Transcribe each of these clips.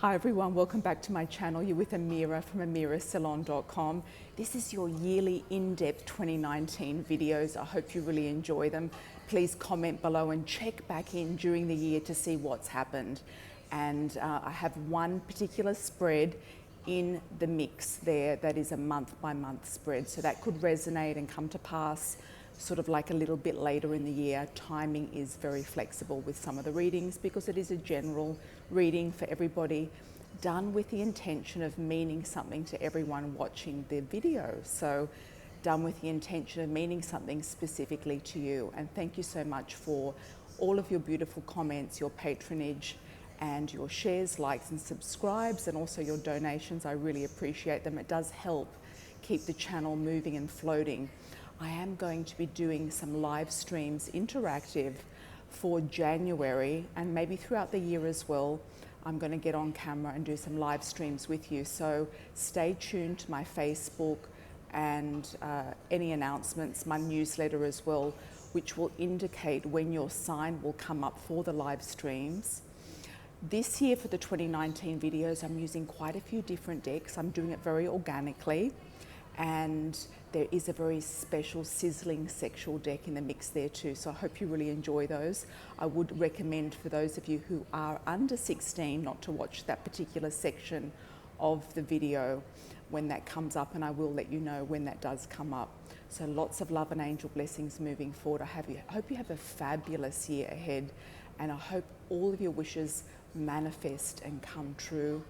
Hi everyone, welcome back to my channel. You're with Amira from amirasalon.com. This is your yearly in-depth 2019 videos. I hope you really enjoy them. Please comment below and check back in during the year to see what's happened. And I have one particular spread in the mix there that is a month by month spread. So that could resonate and come to pass sort of like a little bit later in the year. Timing is very flexible with some of the readings because it is a general reading for everybody, done with the intention of meaning something to everyone watching the video. So done with the intention of meaning something specifically to you. And thank you so much for all of your beautiful comments, your patronage, and your shares, likes and subscribes, and also your donations. I really appreciate them. It does help keep the channel moving and floating. I am going to be doing some live streams, interactive, for January and maybe throughout the year as well. I'm going to get on camera and do some live streams with you. So stay tuned to my Facebook and any announcements, my newsletter as well, which will indicate when your sign will come up for the live streams. This year for the 2019 videos, I'm using quite a few different decks. I'm doing it very organically. And there is a very special sizzling sexual deck in the mix there too. So I hope you really enjoy those. I would recommend for those of you who are under 16 not to watch that particular section of the video when that comes up, and I will let you know when that does come up. So lots of love and angel blessings moving forward. I hope you have a fabulous year ahead, and I hope all of your wishes manifest and come true.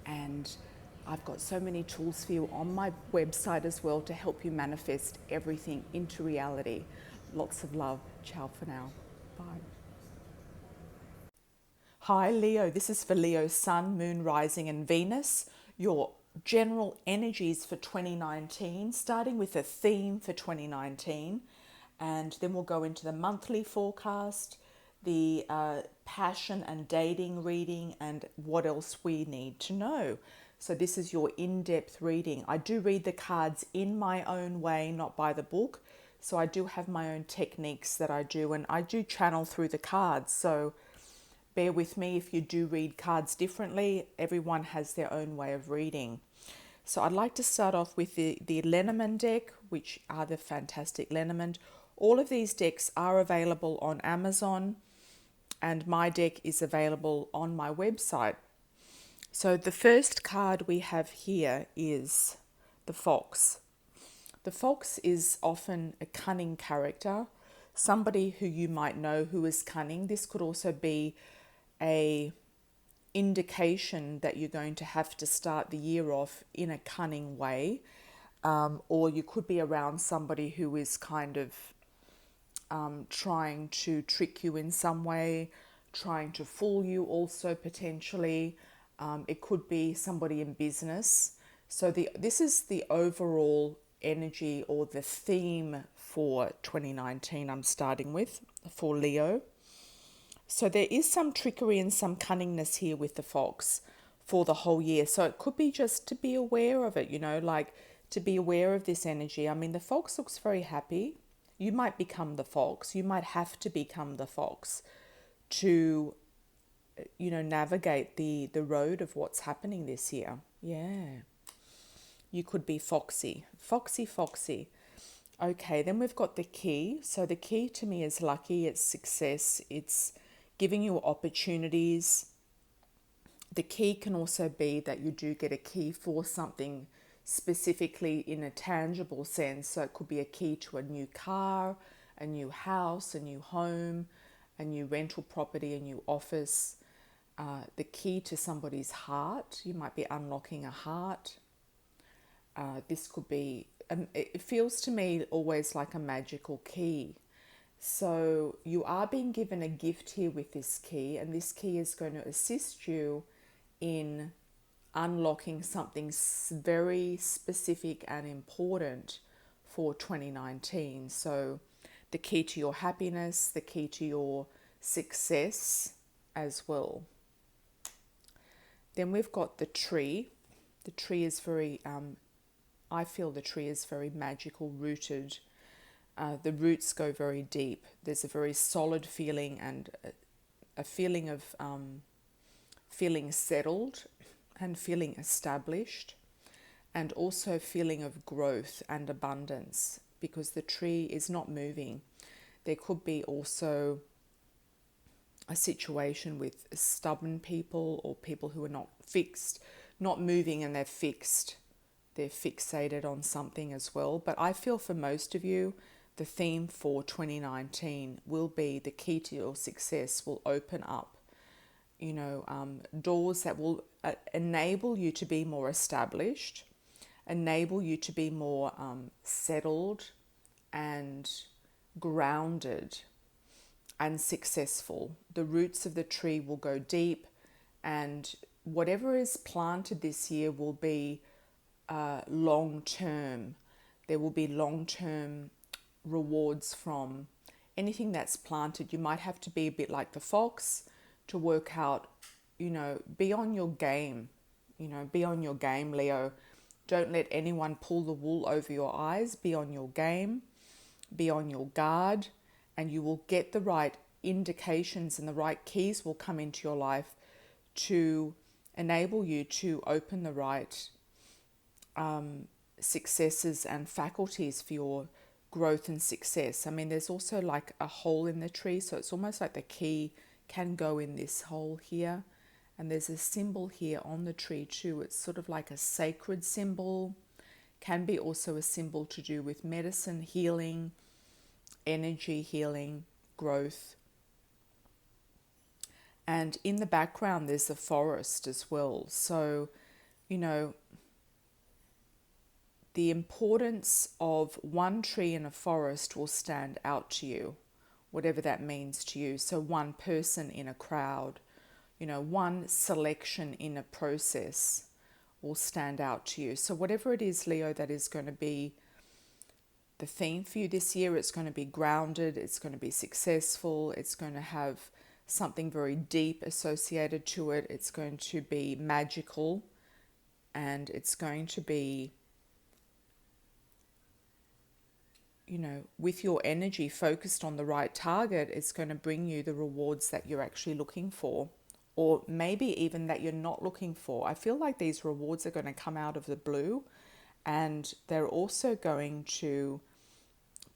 And I've got so many tools for you on my website as well to help you manifest everything into reality. Lots of love. Ciao for now. Bye. Hi Leo, this is for Leo Sun, Moon, Rising and Venus. Your general energies for 2019, starting with a theme for 2019. And then we'll go into the monthly forecast, the passion and dating reading, and what else we need to know. So this is your in-depth reading. I do read the cards in my own way, not by the book. So I do have my own techniques that I do, and I do channel through the cards. So bear with me if you do read cards differently. Everyone has their own way of reading. So I'd like to start off with the Lenormand deck, which are the fantastic Lenormand. All of these decks are available on Amazon, and my deck is available on my website. So the first card we have here is the Fox. The Fox is often a cunning character, somebody who you might know who is cunning. This could also be a indication that you're going to have to start the year off in a cunning way, or you could be around somebody who is kind of trying to trick you in some way, trying to fool you also potentially. It could be somebody in business. So this is the overall energy or the theme for 2019 I'm starting with for Leo. So there is some trickery and some cunningness here with the Fox for the whole year. So it could be just to be aware of it, you know, like to be aware of this energy. I mean, the Fox looks very happy. You might become the Fox. You might have to become the Fox to, you know, navigate the road of what's happening this year. Yeah. You could be foxy. Foxy, foxy. Okay, then we've got the key. So the key to me is lucky, it's success, it's giving you opportunities. The key can also be that you do get a key for something specifically in a tangible sense. So it could be a key to a new car, a new house, a new home, a new rental property, a new office. The key to somebody's heart. You might be unlocking a heart. This could be, it feels to me always like a magical key. So you are being given a gift here with this key, and this key is going to assist you in unlocking something very specific and important for 2019. So the key to your happiness, the key to your success as well. Then we've got the tree. The tree is very, I feel the tree is very magical, rooted. The roots go very deep. There's a very solid feeling and a feeling of feeling settled and feeling established, and also feeling of growth and abundance, because the tree is not moving. There could be also a situation with stubborn people, or people who are not fixed, not moving, and they're fixed. They're fixated on something as well. But I feel for most of you, the theme for 2019 will be the key to your success will open up, doors that will enable you to be more established, enable you to be more settled and grounded and successful. The roots of the tree will go deep, and whatever is planted this year will be long term. There will be long term rewards from anything that's planted. You might have to be a bit like the fox to work out, be on your game, be on your game, Leo. Don't let anyone pull the wool over your eyes. Be on your game, be on your guard, and you will get the right indications, and the right keys will come into your life to enable you to open the right successes and faculties for your growth and success. I mean, there's also like a hole in the tree, so it's almost like the key can go in this hole here. And there's a symbol here on the tree too. It's sort of like a sacred symbol. Can be also a symbol to do with medicine, healing, energy healing, growth. And in the background, there's the forest as well. So, the importance of one tree in a forest will stand out to you, whatever that means to you. So one person in a crowd, one selection in a process will stand out to you. So whatever it is, Leo, that is going to be the theme for you this year, it's going to be grounded, it's going to be successful, it's going to have something very deep associated to it, it's going to be magical, and it's going to be, with your energy focused on the right target, it's going to bring you the rewards that you're actually looking for, or maybe even that you're not looking for. I feel like these rewards are going to come out of the blue, and they're also going to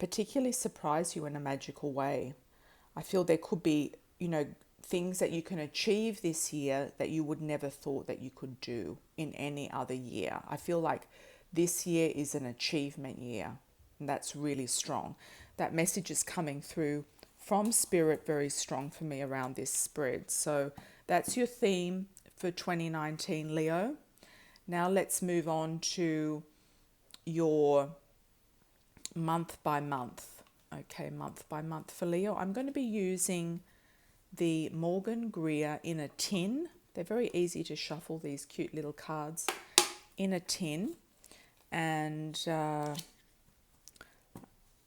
particularly surprise you in a magical way. I feel there could be, things that you can achieve this year that you would never thought that you could do in any other year. I feel like this year is an achievement year. And that's really strong. That message is coming through from Spirit very strong for me around this spread. So that's your theme for 2019, Leo. Now let's move on to your month by month. Okay, month by month for Leo. I'm going to be using the Morgan Greer in a tin. They're very easy to shuffle, these cute little cards in a tin. And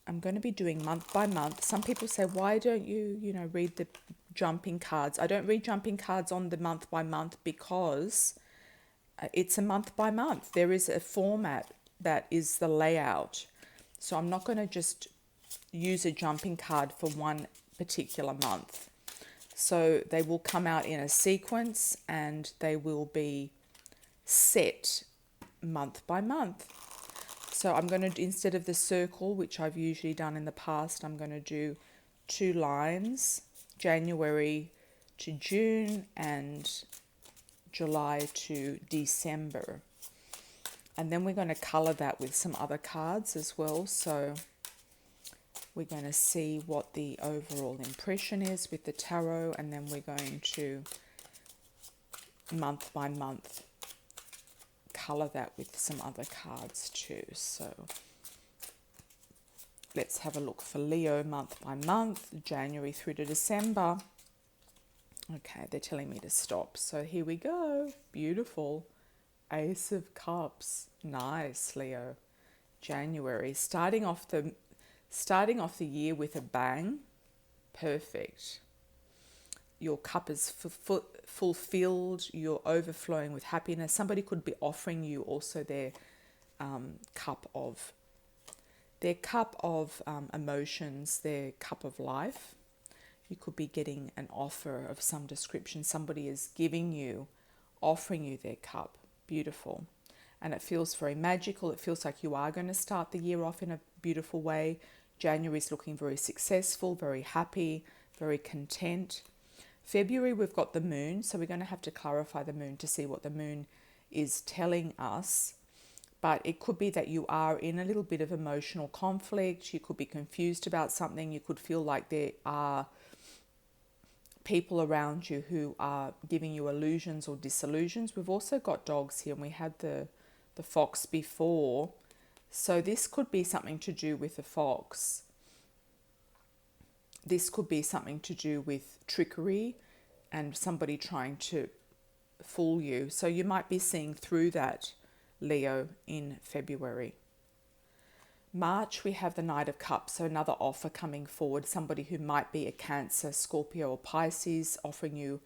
I'm going to be doing month by month. Some people say, why don't you, read the jumping cards? I don't read jumping cards on the month by month because it's a month by month. There is a format that is the layout. So I'm not going to just use a jumping card for one particular month. So they will come out in a sequence, and they will be set month by month. So I'm going to, instead of the circle, which I've usually done in the past, I'm going to do 2 lines, January to June and July to December. And then we're going to color that with some other cards as well. So we're going to see what the overall impression is with the tarot, and then we're going to month by month color that with some other cards too. So let's have a look for Leo month by month, January through to December. Okay, they're telling me to stop. So here we go. Beautiful. Ace of Cups. Nice, Leo. January. Starting off the year with a bang. Perfect. Your cup is fulfilled. You're overflowing with happiness. Somebody could be offering you also their cup of emotions, their cup of life. You could be getting an offer of some description. Somebody is giving you, offering you their cup. Beautiful. And it feels very magical. It feels like you are going to start the year off in a beautiful way. January is looking very successful, very happy, very content. February, we've got the moon, so we're going to have to clarify the moon to see what the moon is telling us. But it could be that you are in a little bit of emotional conflict. You could be confused about something. You could feel like there are people around you who are giving you illusions or disillusions. We've also got dogs here, and we had the fox before. So this could be something to do with the fox. This could be something to do with trickery and somebody trying to fool you. So you might be seeing through that, Leo, in February. March, we have the Knight of Cups, so another offer coming forward. Somebody who might be a Cancer, Scorpio or Pisces offering you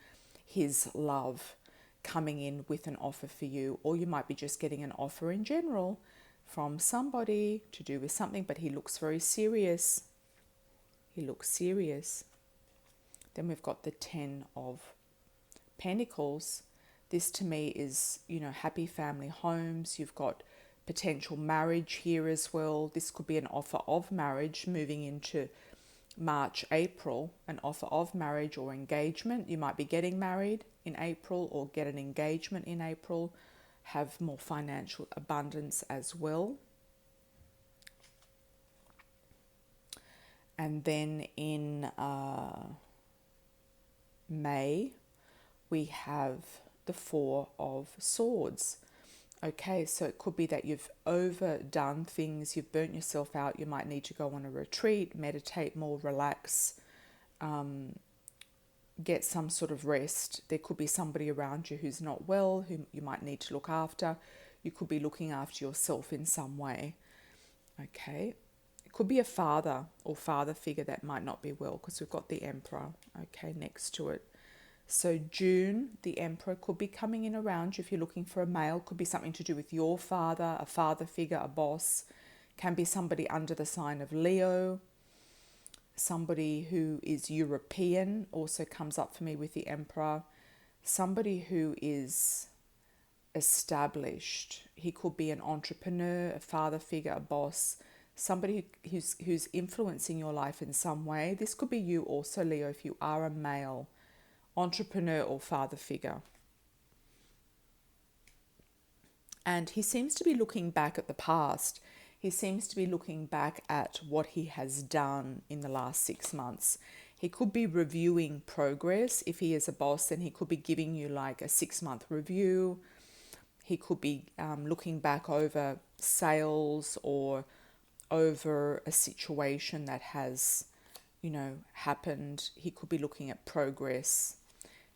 his love, coming in with an offer for you. Or you might be just getting an offer in general from somebody to do with something, but he looks very serious. He looks serious. Then we've got the Ten of Pentacles. This to me is, happy family homes. You've got potential marriage here as well. This could be an offer of marriage moving into March, April, an offer of marriage or engagement. You might be getting married in April or get an engagement in April. Have more financial abundance as well. And then in May, we have the Four of Swords. Okay, so it could be that you've overdone things, you've burnt yourself out, you might need to go on a retreat, meditate more, relax, get some sort of rest. There could be somebody around you who's not well, who you might need to look after. You could be looking after yourself in some way. Okay, it could be a father or father figure that might not be well, because we've got the Emperor, okay, next to it. So June, the Emperor could be coming in around you if you're looking for a male. Could be something to do with your father, a father figure, a boss. Can be somebody under the sign of Leo. Somebody who is European also comes up for me with the Emperor. Somebody who is established. He could be an entrepreneur, a father figure, a boss. Somebody who's influencing your life in some way. This could be you also, Leo, if you are a male entrepreneur or father figure. And he seems to be looking back at the past. He seems to be looking back at what he has done in the last 6 months. He could be reviewing progress. If he is a boss, then he could be giving you like a 6-month review. He could be looking back over sales or over a situation that has, happened. He could be looking at progress.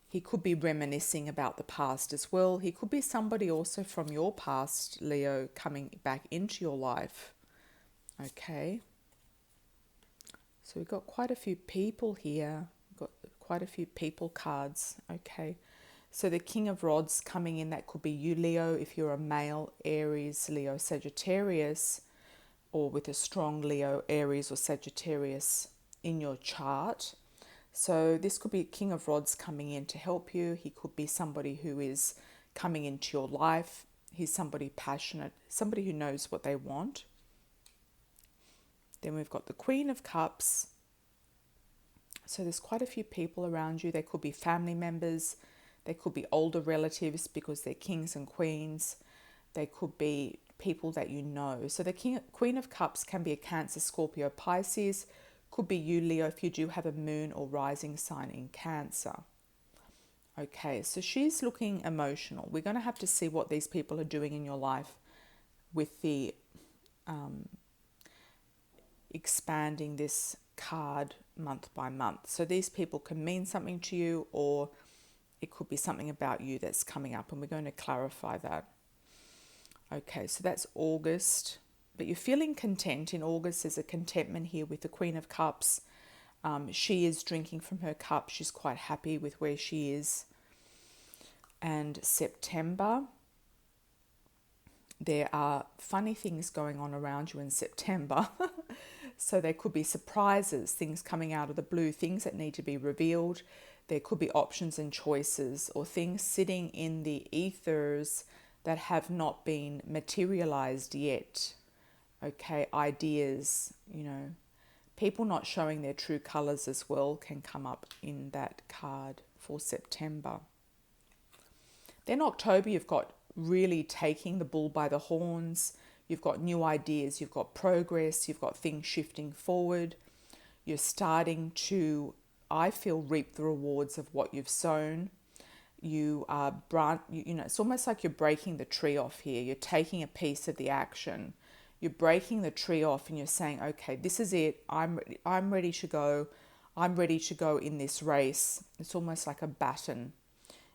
He could be reminiscing about the past as well. He could be somebody also from your past, Leo, coming back into your life. Okay. So we've got quite a few people here. We've got quite a few people cards. Okay. So the King of Rods coming in, that could be you, Leo, if you're a male, Aries, Leo, Sagittarius, or with a strong Leo, Aries, or Sagittarius in your chart. So this could be King of Rods coming in to help you. He could be somebody who is coming into your life. He's somebody passionate, somebody who knows what they want. Then we've got the Queen of Cups. So there's quite a few people around you. They could be family members. They could be older relatives because they're kings and queens. They could be people that you know. So the Queen of Cups can be a Cancer, Scorpio, Pisces. Could be you, Leo, if you do have a moon or rising sign in Cancer. Okay, so she's looking emotional. We're going to have to see what these people are doing in your life with the expanding this card month by month. So these people can mean something to you, or it could be something about you that's coming up, and we're going to clarify that. Okay, so that's August. But you're feeling content in August. There's a contentment here with the Queen of Cups. She is drinking from her cup. She's quite happy with where she is. And September, there are funny things going on around you in September. So there could be surprises, things coming out of the blue, things that need to be revealed. There could be options and choices, or things sitting in the ethers that have not been materialized yet. Okay, ideas, people not showing their true colors as well can come up in that card for September. Then October, you've got really taking the bull by the horns. You've got new ideas, you've got progress, you've got things shifting forward. You're starting to, I feel, reap the rewards of what you've sown. You are, it's almost like you're breaking the tree off here. You're taking a piece of the action. You're breaking the tree off and you're saying, okay, this is it. I'm ready to go. I'm ready to go in this race. It's almost like a baton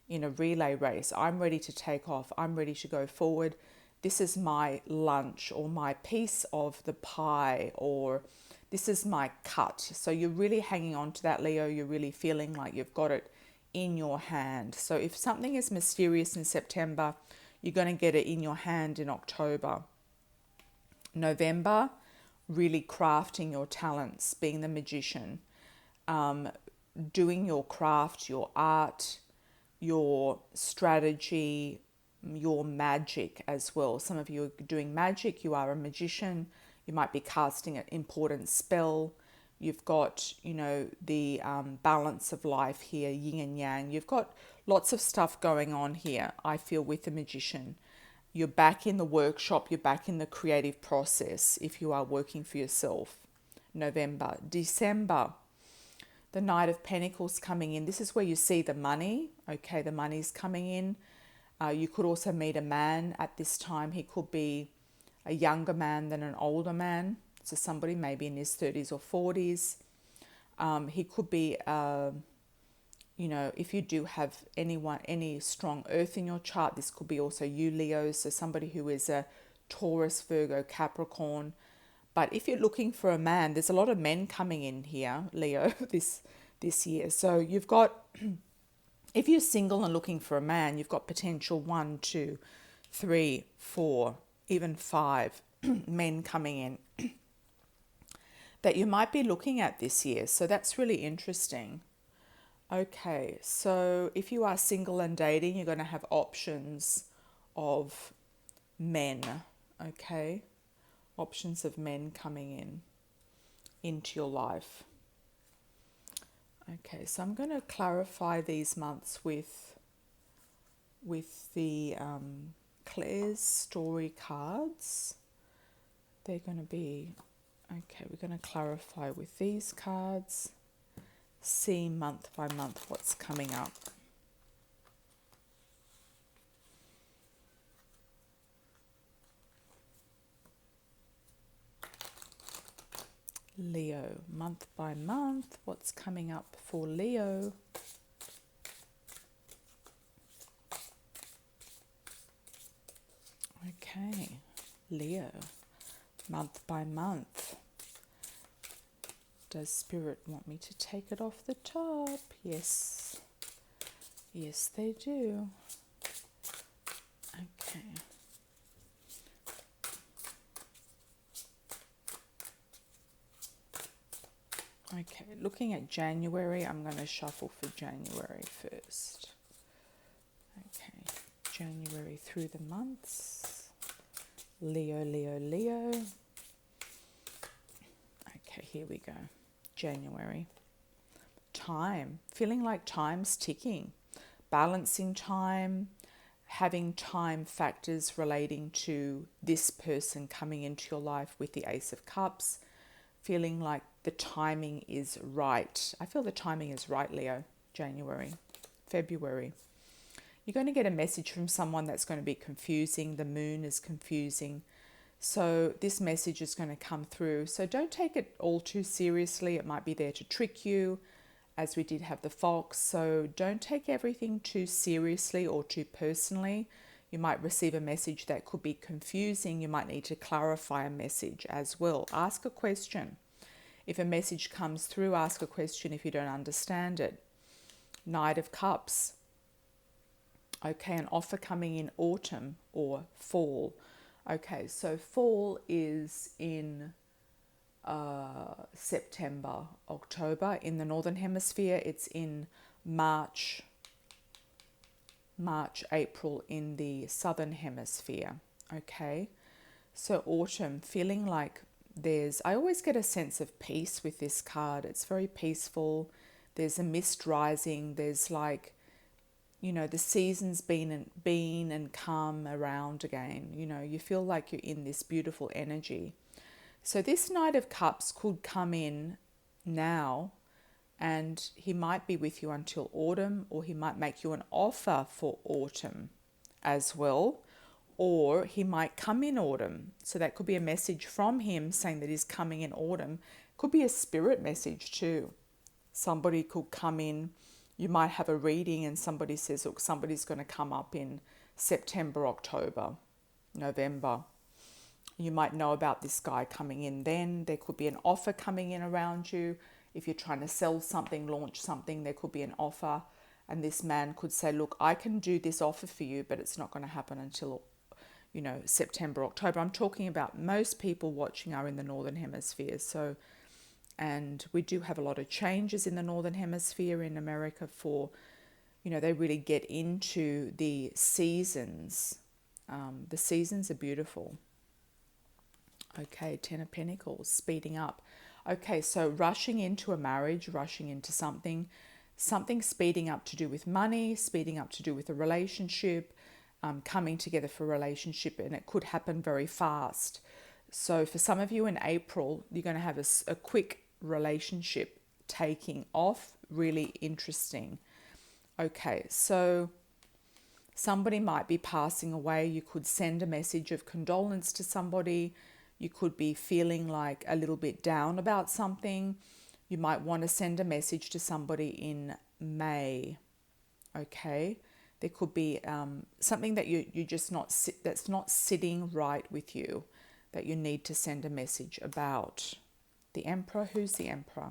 in a relay race. I'm ready to take off. I'm ready to go forward. This is my lunch or my piece of the pie, or this is my cut. So you're really hanging on to that, Leo. You're really feeling like you've got it in your hand. So if something is mysterious in September, you're going to get it in your hand in October. November, really crafting your talents, being the magician, doing your craft, your art, your strategy, your magic as well. Some of you are doing magic. You are a magician. You might be casting an important spell. You've got, the balance of life here, yin and yang. You've got lots of stuff going on here, I feel, with the magician. You're back in the workshop. You're back in the creative process if you are working for yourself. November. December, the Knight of Pentacles coming in. This is where you see the money. Okay, the money's coming in. You could also meet a man at this time. He could be a younger man than an older man. So somebody maybe in his 30s or 40s. He could be, if you do have any strong earth in your chart, this could be also you, Leo. So somebody who is a Taurus, Virgo, Capricorn. But if you're looking for a man, there's a lot of men coming in here, Leo, this year. So you've got, if you're single and looking for a man, you've got potential 1, 2, 3, 4, even 5 men coming in that you might be looking at this year. So that's really interesting. Okay, so if you are single and dating, you're going to have options of men, okay? Options of men coming into your life. Okay, so I'm going to clarify these months with the Claire's story cards. They're going to be, okay, we're going to clarify with these cards. See month by month what's coming up. Leo, month by month, what's coming up for Leo? Okay, Leo, month by month. Does Spirit want me to take it off the top? Yes. Yes, they do. Okay. Okay, looking at January, I'm going to shuffle for January first. Okay, January through the months. Leo, Leo, Leo. Okay, here we go. January. Time. Feeling like time's ticking. Balancing time. Having time factors relating to this person coming into your life with the Ace of Cups. Feeling like the timing is right. I feel the timing is right, Leo. January. February. You're going to get a message from someone that's going to be confusing. The moon is confusing. So this message is going to come through. So don't take it all too seriously. It might be there to trick you, as we did have the fox. So don't take everything too seriously or too personally. You might receive a message that could be confusing. You might need to clarify a message as well. Ask a question. If a message comes through, ask a question if you don't understand it. Knight of Cups. Okay, an offer coming in autumn or fall. Okay, so fall is in September, October. In the Northern Hemisphere, it's in March, April in the Southern Hemisphere. Okay, so autumn, feeling like I always get a sense of peace with this card. It's very peaceful. There's a mist rising. There's like, the season's been and come around again. You feel like you're in this beautiful energy. So this Knight of Cups could come in now, and he might be with you until autumn, or he might make you an offer for autumn as well, or he might come in autumn. So that could be a message from him saying that he's coming in autumn. Could be a spirit message too. Somebody could come in. You might have a reading and somebody says, look, somebody's going to come up in September, October, November. You might know about this guy coming in then. There could be an offer coming in around you. If you're trying to sell something, launch something, there could be an offer. And this man could say, look, I can do this offer for you, but it's not going to happen until, September, October. I'm talking about most people watching are in the Northern Hemisphere. So, and we do have a lot of changes in the Northern Hemisphere in America for, they really get into the seasons. The seasons are beautiful. Okay, Ten of Pentacles, speeding up. Okay, so rushing into a marriage, rushing into something speeding up to do with money, speeding up to do with a relationship, coming together for a relationship, and it could happen very fast. So for some of you in April, you're going to have a quick relationship taking off, really interesting. Okay, so somebody might be passing away. You could send a message of condolence to somebody. You could be feeling like a little bit down about something. You might want to send a message to somebody in May. Okay, there could be something that you just that's not sitting right with you, that you need to send a message about. The Emperor, who's the Emperor?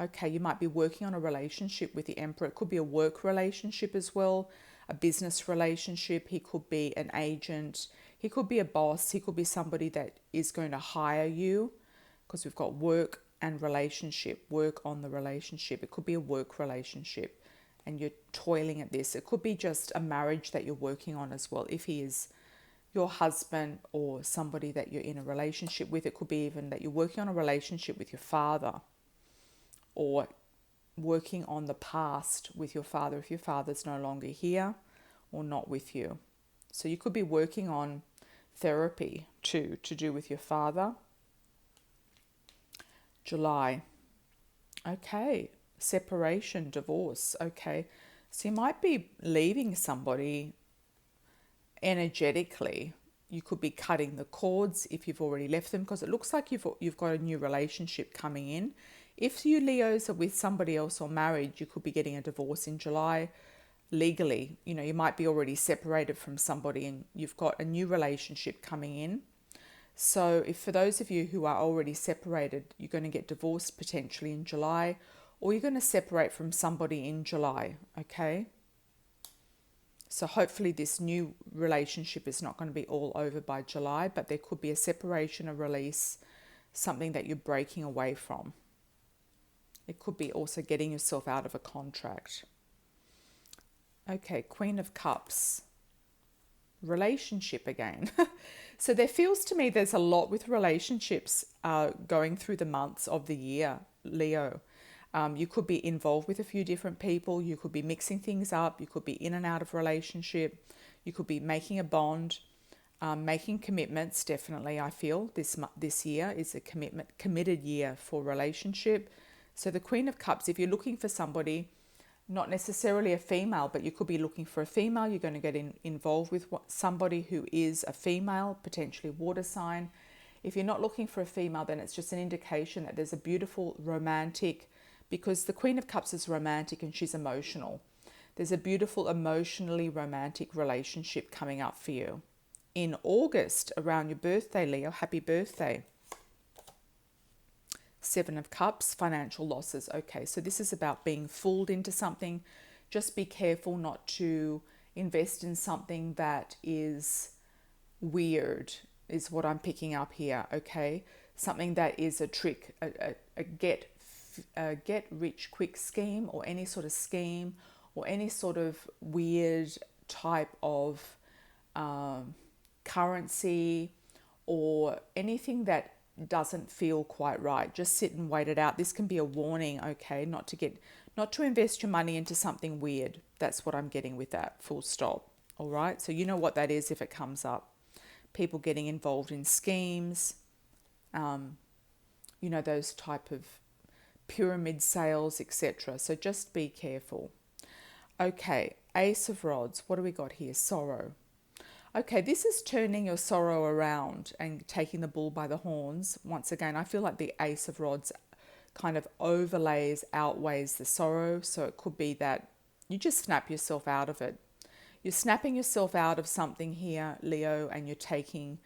Okay, you might be working on a relationship with the Emperor. It could be a work relationship as well, a business relationship. He could be an agent. He could be a boss. He could be somebody that is going to hire you, because we've got work and relationship, work on the relationship. It could be a work relationship and you're toiling at this. It could be just a marriage that you're working on as well. If he is your husband or somebody that you're in a relationship with, it could be even that you're working on a relationship with your father, or working on the past with your father if your father's no longer here or not with you. So you could be working on therapy too, to do with your father. July. Okay, separation, divorce. Okay, so you might be leaving somebody energetically. You could be cutting the cords if you've already left them, because it looks like you've got a new relationship coming in. If you Leos are with somebody else or married, you could be getting a divorce in July. Legally, you might be already separated from somebody and you've got a new relationship coming in. So if for those of you who are already separated, you're going to get divorced potentially in July, or you're going to separate from somebody in July, okay? So hopefully this new relationship is not going to be all over by July, but there could be a separation, a release, something that you're breaking away from. It could be also getting yourself out of a contract. Okay, Queen of Cups. Relationship again. So there feels to me there's a lot with relationships going through the months of the year, Leo. You could be involved with a few different people. You could be mixing things up. You could be in and out of relationship. You could be making a bond, making commitments. Definitely, I feel this year is a committed year for relationship. So the Queen of Cups, if you're looking for somebody, not necessarily a female, but you could be looking for a female. You're going to get involved with somebody who is a female, potentially water sign. If you're not looking for a female, then it's just an indication that there's a beautiful romantic, because the Queen of Cups is romantic and she's emotional. There's a beautiful emotionally romantic relationship coming up for you. In August, around your birthday, Leo, happy birthday. Seven of Cups, financial losses. Okay, so this is about being fooled into something. Just be careful not to invest in something that is weird, is what I'm picking up here, okay? something that is a trick, a get rich quick scheme, or any sort of scheme, or any sort of weird type of currency, or anything that doesn't feel quite right. Just sit and wait it out. This can be a warning, okay, not to invest your money into something weird. That's what I'm getting with that, full stop. All right, so you know what that is if it comes up. People getting involved in schemes, you know, those type of pyramid sales, etc. So just be careful. Okay, Ace of Rods. What do we got here? Sorrow. Okay, this is turning your sorrow around and taking the bull by the horns. Once again, I feel like the Ace of Rods kind of outweighs the sorrow. So it could be that you just snap yourself out of it. You're snapping yourself out of something here, Leo, and you're taking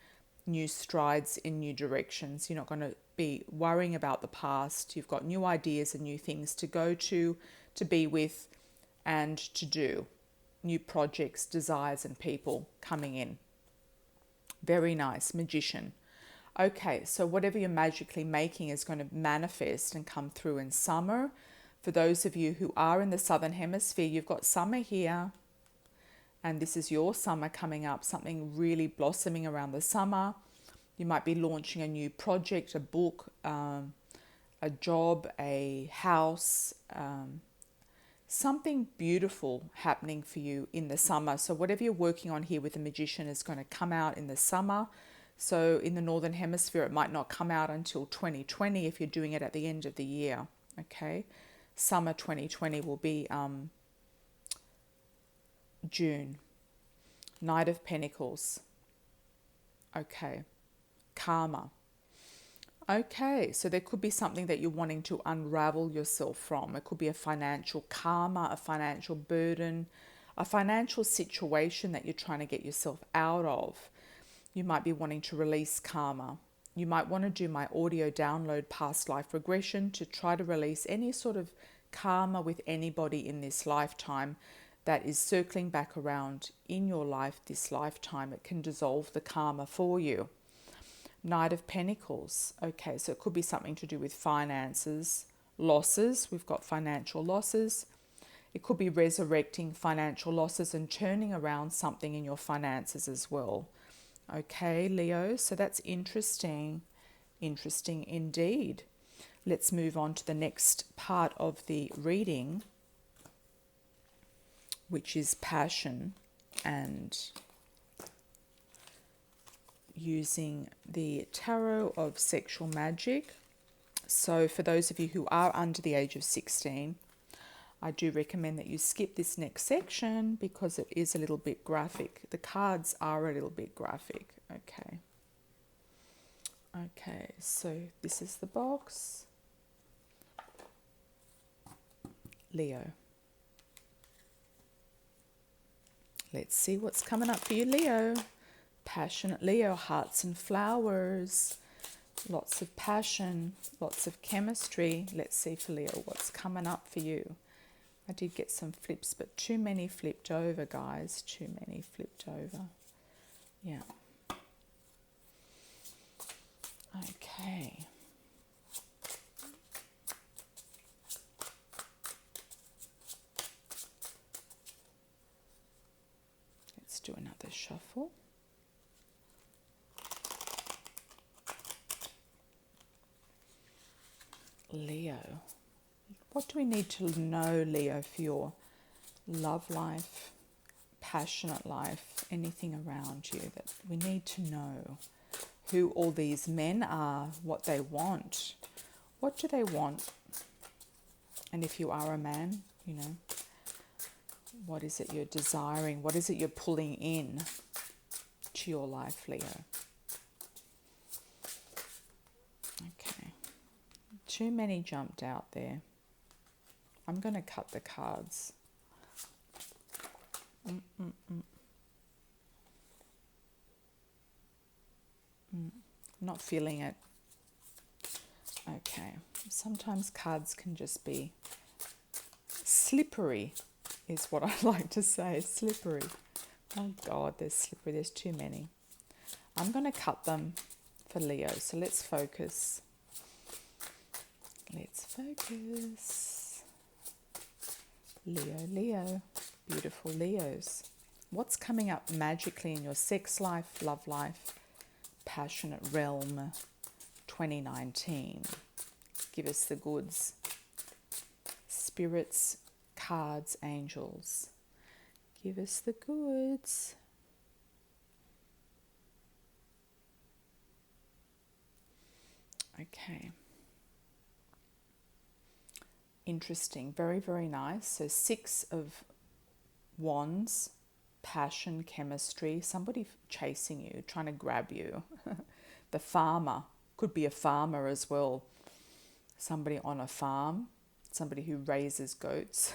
new strides in new directions. You're not going to be worrying about the past. You've got new ideas and new things to go to be with, and to do. New projects, desires, and people coming in. Very nice. Magician. Okay, so whatever you're magically making is going to manifest and come through in summer. For those of you who are in the Southern Hemisphere, you've got summer here, and this is your summer coming up, something really blossoming around the summer. You might be launching a new project, a book, a job, a house, something beautiful happening for you in the summer. So whatever you're working on here with the Magician is going to come out in the summer. So in the Northern Hemisphere, it might not come out until 2020 if you're doing it at the end of the year. Okay, summer 2020 will be June. Knight of Pentacles. Okay, karma. Okay, so there could be something that you're wanting to unravel yourself from. It could be a financial karma, a financial burden, a financial situation that you're trying to get yourself out of. You might be wanting to release karma. You might want to do my audio download past life regression to try to release any sort of karma with anybody in this lifetime that is circling back around in your life this lifetime. It can dissolve the karma for you. Knight of Pentacles. Okay, so it could be something to do with finances, losses. We've got financial losses. It could be resurrecting financial losses and turning around something in your finances as well. Okay, Leo, so that's interesting. Interesting indeed. Let's move on to the next part of the reading, which is passion, and using the Tarot of Sexual Magic. So for those of you who are under the age of 16, I do recommend that you skip this next section because it is a little bit graphic. The cards are a little bit graphic. Okay. Okay, so this is the box. Leo. Let's see what's coming up for you, Leo. Passionate Leo, hearts and flowers, lots of passion, lots of chemistry. Let's see for Leo what's coming up for you. I did get some flips, but too many flipped over, guys. Too many flipped over. Yeah. Okay. Let's do another shuffle. Leo. What do we need to know, Leo, for your love life, passionate life, anything around you that we need to know? Who all these men are, what they want. What do they want? And if you are a man, you know, what is it you're desiring? What is it you're pulling in to your life, Leo? Okay. Too many jumped out there. I'm going to cut the cards. Not feeling it. Okay. Sometimes cards can just be slippery, is what I like to say. Slippery. Oh God, there's slippery. There's too many. I'm going to cut them for Leo. So let's focus. Let's focus. Leo, Leo, beautiful Leos. What's coming up magically in your sex life, love life, passionate realm 2019? Give us the goods. Spirits, cards, angels. Give us the goods. Okay. Interesting. Very, very nice. So 6 of Wands, passion, chemistry, somebody chasing you, trying to grab you. The farmer, could be a farmer as well. Somebody on a farm, somebody who raises goats,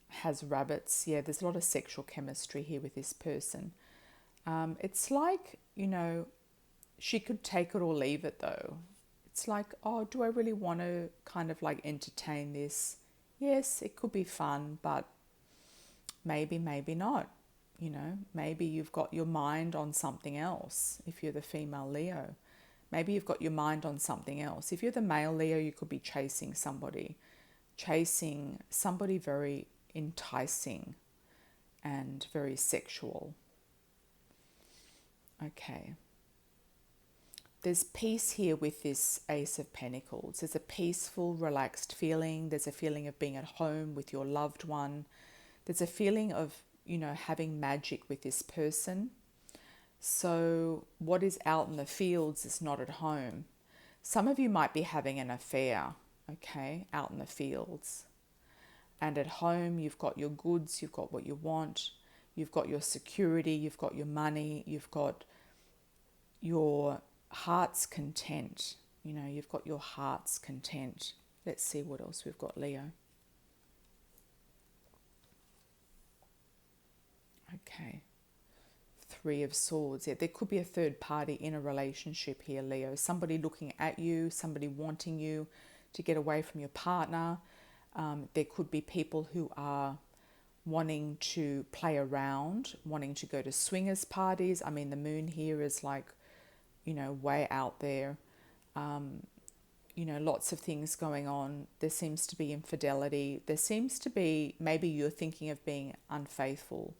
has rabbits. Yeah, there's a lot of sexual chemistry here with this person. It's like, you know, she could take it or leave it though. It's like, oh, do I really want to kind of like entertain this? Yes, it could be fun, but maybe, maybe not. You know, maybe you've got your mind on something else if you're the female Leo. Maybe you've got your mind on something else. If you're the male Leo, you could be chasing somebody very enticing and very sexual. Okay. There's peace here with this Ace of Pentacles. There's a peaceful, relaxed feeling. There's a feeling of being at home with your loved one. There's a feeling of, you know, having magic with this person. So what is out in the fields is not at home. Some of you might be having an affair, okay, out in the fields. And at home, you've got your goods, you've got what you want, you've got your security, you've got your money, you've got your heart's content. You know, you've got your heart's content. Let's see what else we've got, Leo. Okay. 3 of Swords. Yeah, there could be a third party in a relationship here, Leo. Somebody looking at you, somebody wanting you to get away from your partner. There could be people who are wanting to play around, wanting to go to swingers parties. I mean, the moon here is like, you know, way out there. You know, lots of things going on. There seems to be infidelity. There seems to be, maybe you're thinking of being unfaithful,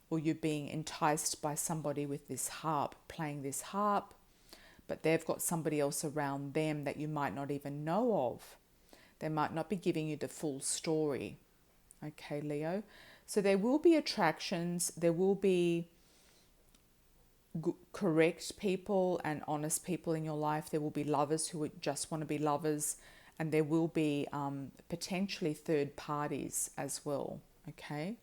or you're being enticed by somebody with this harp, playing this harp, but they've got somebody else around them that you might not even know of. They might not be giving you the full story. Okay, Leo. So there will be attractions. There will be correct people and honest people in your life. There will be lovers who just want to be lovers. And there will be potentially third parties as well. Okay.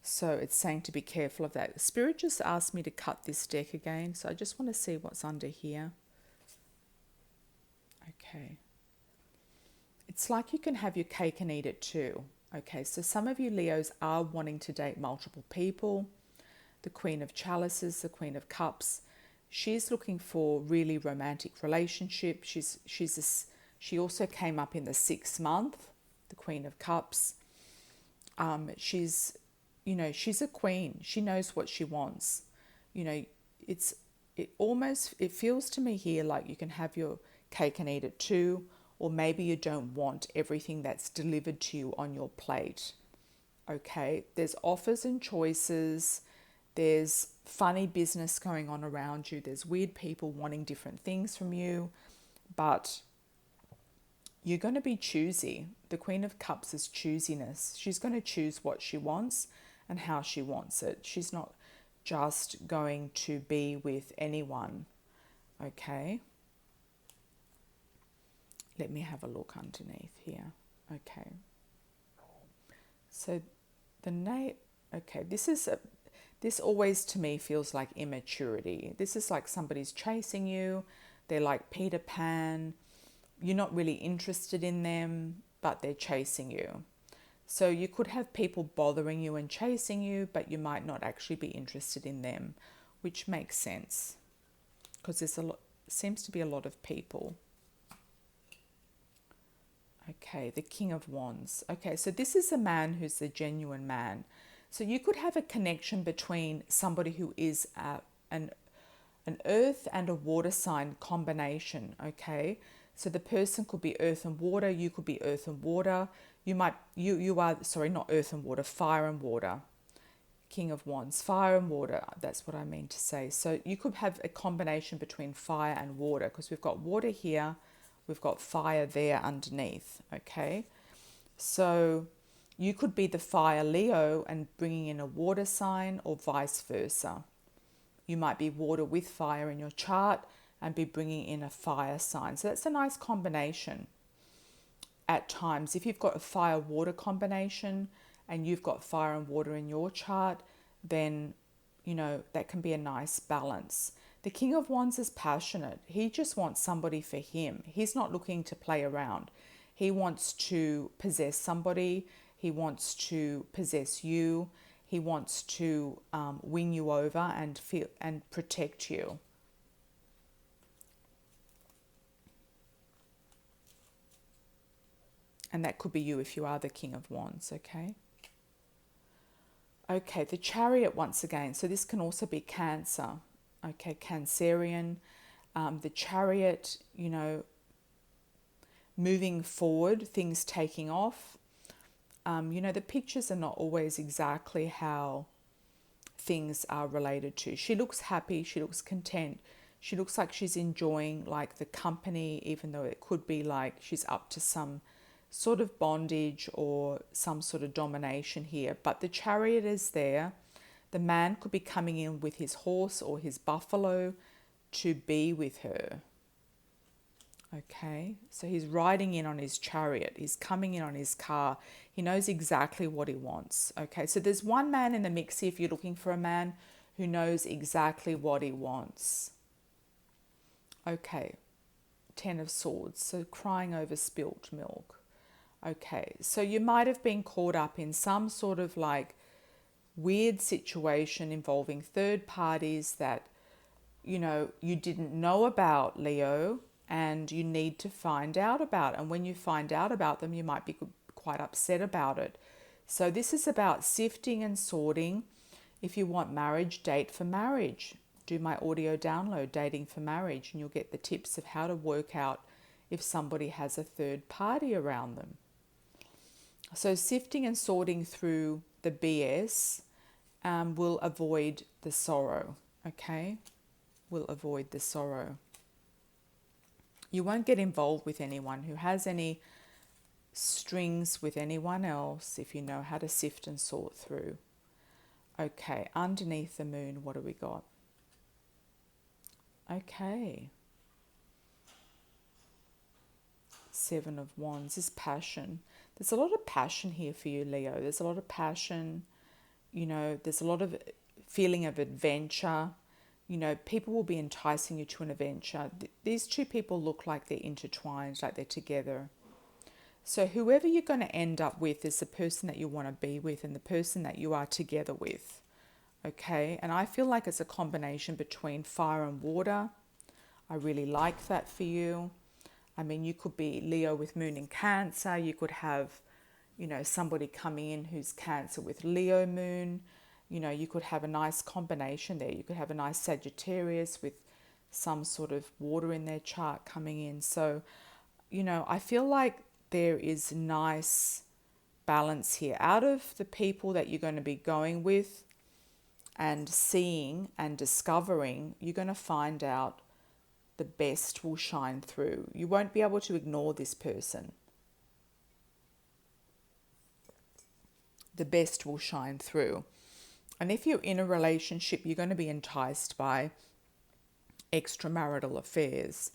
So it's saying to be careful of that. Spirit just asked me to cut this deck again. So I just want to see what's under here. Okay. It's like you can have your cake and eat it too. Okay, so some of you Leos are wanting to date multiple people. The Queen of Chalices, the Queen of Cups. She's looking for really romantic relationship. She also came up in the 6th month, the Queen of Cups. She's a queen. She knows what she wants. You know, it feels to me here like you can have your cake and eat it too, or maybe you don't want everything that's delivered to you on your plate. Okay, there's offers and choices. There's funny business going on around you. There's weird people wanting different things from you, but you're going to be choosy. The Queen of Cups is choosiness. She's going to choose what she wants and how she wants it. She's not just going to be with anyone. Okay. Let me have a look underneath here. Okay. So this always to me feels like immaturity. This is like somebody's chasing you. They're like Peter Pan. You're not really interested in them, but they're chasing you. So you could have people bothering you and chasing you, but you might not actually be interested in them, which makes sense because seems to be a lot of people. Okay, the King of Wands. Okay, so this is a man who's the genuine man. So you could have a connection between somebody who is an earth and a water sign combination, okay? So the person could be earth and water, you could be earth and water. You are, sorry, not earth and water, fire and water. King of Wands, fire and water, that's what I mean to say. So you could have a combination between fire and water, because we've got water here, we've got fire there underneath, okay? So you could be the fire Leo and bringing in a water sign, or vice versa. You might be water with fire in your chart and be bringing in a fire sign. So that's a nice combination at times. If you've got a fire-water combination and you've got fire and water in your chart, then, you know, that can be a nice balance. The King of Wands is passionate. He just wants somebody for him. He's not looking to play around. He wants to possess somebody. He wants to possess you. He wants to win you over and feel and protect you. And that could be you if you are the King of Wands, okay? Okay, the Chariot once again. So this can also be Cancer, okay, Cancerian. The Chariot, you know, moving forward, things taking off. You know, the pictures are not always exactly how things are related to. She looks happy, she looks content, she looks like she's enjoying like the company, even though it could be like she's up to some sort of bondage or some sort of domination here. But the Chariot is there. The man could be coming in with his horse or his buffalo to be with her. Okay, so he's riding in on his chariot. He's coming in on his car. He knows exactly what he wants. Okay, so there's one man in the mix here if you're looking for a man who knows exactly what he wants. Okay, 10 of Swords, so crying over spilt milk. Okay, so you might have been caught up in some sort of like weird situation involving third parties that, you know, you didn't know about, Leo, and you need to find out about. And when you find out about them, you might be quite upset about it. So this is about sifting and sorting. If you want marriage, date for marriage. Do my audio download, Dating for Marriage, and you'll get the tips of how to work out if somebody has a third party around them. So sifting and sorting through the BS will avoid the sorrow, okay? Will avoid the sorrow. You won't get involved with anyone who has any strings with anyone else if you know how to sift and sort through. Okay, underneath the moon, what do we got? Okay. 7 of Wands is passion. There's a lot of passion here for you, Leo. There's a lot of passion. You know, there's a lot of feeling of adventure. You know, people will be enticing you to an adventure. These two people look like they're intertwined, like they're together. So whoever you're going to end up with is the person that you want to be with and the person that you are together with. Okay, and I feel like it's a combination between fire and water. I really like that for you. I mean, you could be Leo with moon in Cancer. You could have, you know, somebody coming in who's Cancer with Leo moon. You know, you could have a nice combination there. You could have a nice Sagittarius with some sort of water in their chart coming in. So, you know, I feel like there is nice balance here. Out of the people that you're going to be going with and seeing and discovering, you're going to find out the best will shine through. You won't be able to ignore this person. The best will shine through. And if you're in a relationship, you're going to be enticed by extramarital affairs.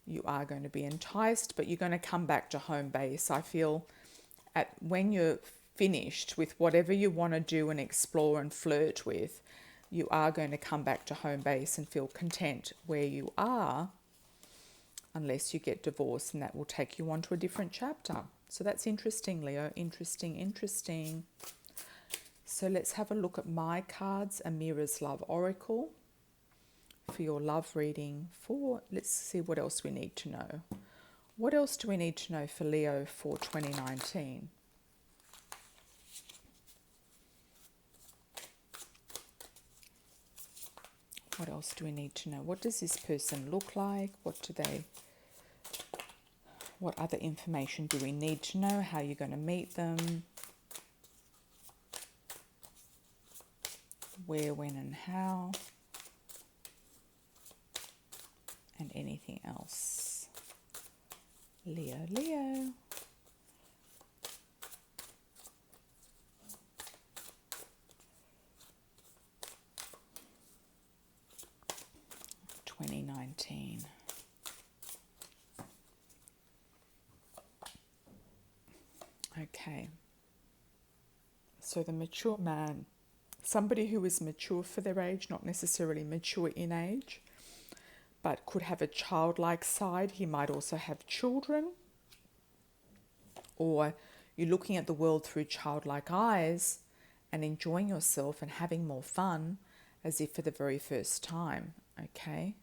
You are going to be enticed, but you're going to come back to home base. I feel when you're finished with whatever you want to do and explore and flirt with, you are going to come back to home base and feel content where you are, unless you get divorced, and that will take you on to a different chapter. So that's interesting, Leo. Interesting, interesting. So let's have a look at my cards, Amira's Love Oracle, for your love reading for, let's see what else we need to know. What else do we need to know for Leo for 2019? What else do we need to know? What does this person look like? What other information do we need to know? How you're going to meet them? Where, when, and how? And anything else. Leo, Leo. Okay, so the mature man, somebody who is mature for their age, not necessarily mature in age, but could have a childlike side. He might also have children, or you're looking at the world through childlike eyes and enjoying yourself and having more fun as if for the very first time, okay?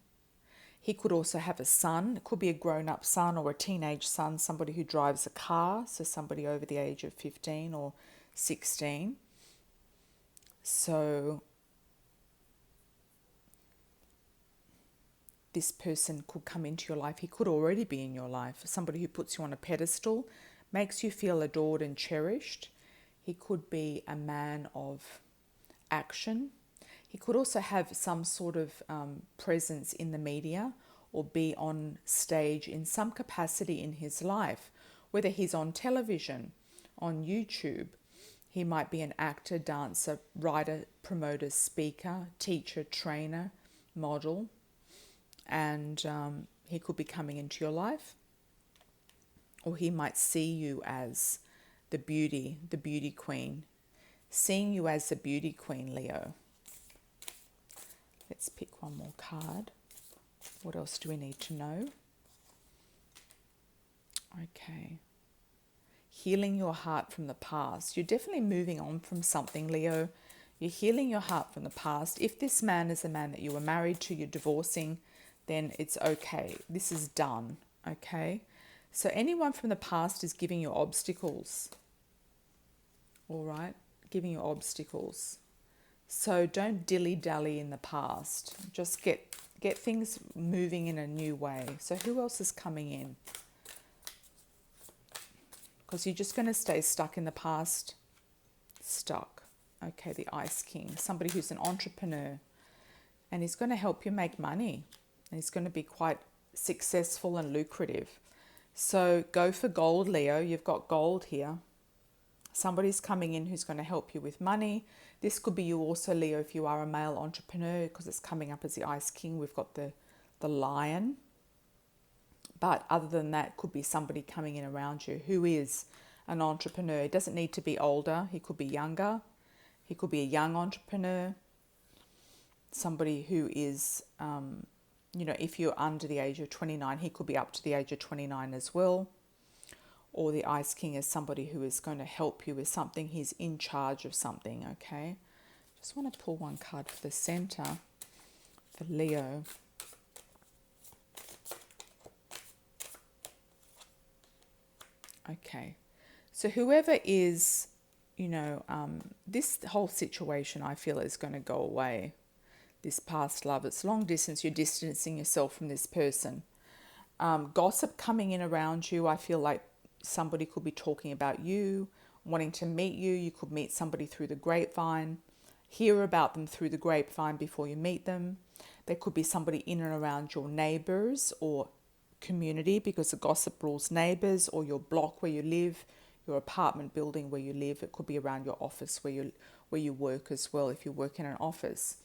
He could also have a son. It could be a grown-up son or a teenage son, somebody who drives a car, so somebody over the age of 15 or 16. So this person could come into your life. He could already be in your life. Somebody who puts you on a pedestal, makes you feel adored and cherished. He could be a man of action. He could also have some sort of presence in the media or be on stage in some capacity in his life, whether he's on television, on YouTube. He might be an actor, dancer, writer, promoter, speaker, teacher, trainer, model, and he could be coming into your life. Or he might see you as the beauty queen, seeing you as the beauty queen, Leo. Let's pick one more card. What else do we need to know? Okay. Healing your heart from the past. You're definitely moving on from something, Leo. You're healing your heart from the past. If this man is a man that you were married to, you're divorcing, then it's okay. This is done, okay? So anyone from the past is giving you obstacles, all right? Giving you obstacles. So don't dilly-dally in the past. Just get things moving in a new way. So who else is coming in? Because you're just going to stay stuck in the past. Stuck. Okay, the Ice King. Somebody who's an entrepreneur. And he's going to help you make money. And he's going to be quite successful and lucrative. So go for gold, Leo. You've got gold here. Somebody's coming in who's going to help you with money. This could be you also, Leo, if you are a male entrepreneur, because it's coming up as the Ice King. We've got the lion. But other than that, could be somebody coming in around you who is an entrepreneur. It doesn't need to be older. He could be younger. He could be a young entrepreneur. Somebody who is, if you're under the age of 29, he could be up to the age of 29 as well. Or the Ice King is somebody who is going to help you with something. He's in charge of something, okay? Just want to pull one card for the center for Leo. Okay. So whoever is, this whole situation I feel is going to go away. This past love, it's long distance. You're distancing yourself from this person. Gossip coming in around you. I feel like somebody could be talking about you, wanting to meet you. You could meet somebody through the grapevine, hear about them through the grapevine before you meet them. There could be somebody in and around your neighbors or community, because the gossip rules neighbors, or your block where you live, your apartment building where you live. It could be around your office where you work as well, if you work in an office.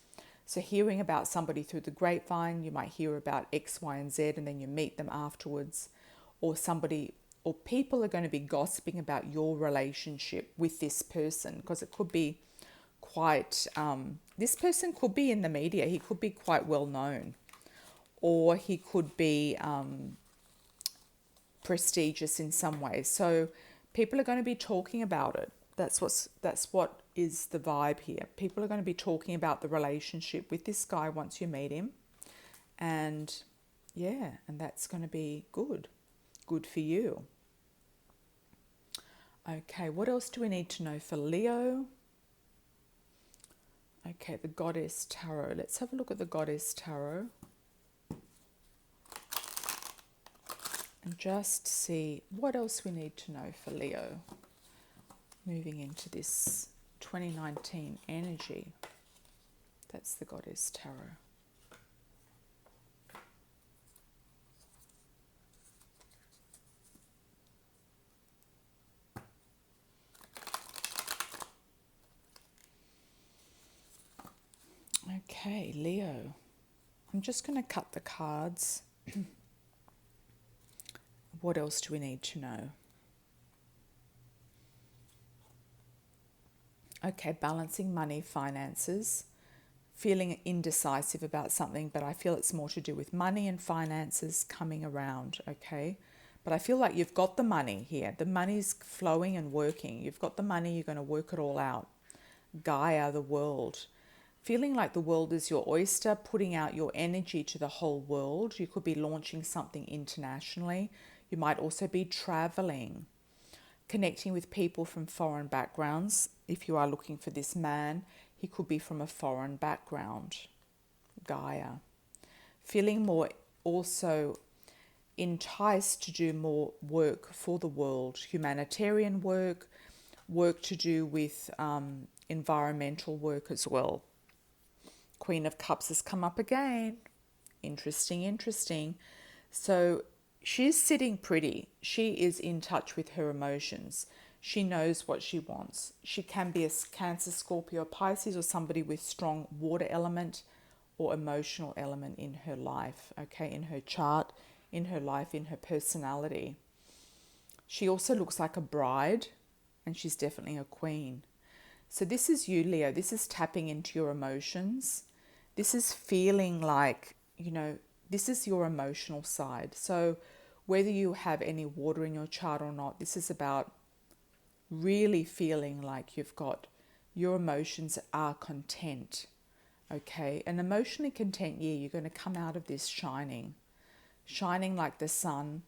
So hearing about somebody through the grapevine, you might hear about X, Y, and Z, and then you meet them afterwards. Or people are going to be gossiping about your relationship with this person, because it could be quite, this person could be in the media. He could be quite well known, or he could be prestigious in some way. So people are going to be talking about it. That's what is the vibe here. People are going to be talking about the relationship with this guy once you meet him. And and that's going to be good for you. Okay, what else do we need to know for Leo? Okay, the Goddess Tarot. Let's have a look at the Goddess Tarot. And just see what else we need to know for Leo. Moving into this 2019 energy. That's the Goddess Tarot. Okay, Leo. I'm just going to cut the cards. What else do we need to know? Okay, balancing money, finances, feeling indecisive about something, but I feel it's more to do with money and finances coming around, okay? But I feel like you've got the money here. The money's flowing and working. You've got the money, you're going to work it all out. Gaia, the world. Feeling like the world is your oyster, putting out your energy to the whole world. You could be launching something internationally. You might also be traveling, connecting with people from foreign backgrounds. If you are looking for this man, he could be from a foreign background. Gaia. Feeling more also enticed to do more work for the world, humanitarian work, work to do with environmental work as well. Queen of Cups has come up again. Interesting, interesting. So she's sitting pretty. She is in touch with her emotions. She knows what she wants. She can be a Cancer, Scorpio, Pisces, or somebody with strong water element or emotional element in her life, okay, in her chart, in her life, in her personality. She also looks like a bride, and she's definitely a queen. So this is you, Leo. This is tapping into your emotions. This is feeling like, this is your emotional side. So whether you have any water in your chart or not, this is about really feeling like you've got, your emotions are content, okay? An emotionally content year, you're going to come out of this shining like the sun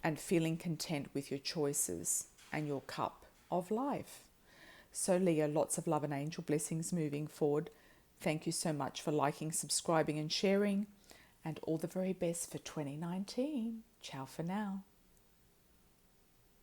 and feeling content with your choices and your cup of life. So Leo, lots of love and angel blessings moving forward. Thank you so much for liking, subscribing and sharing, and all the very best for 2019. Ciao for now.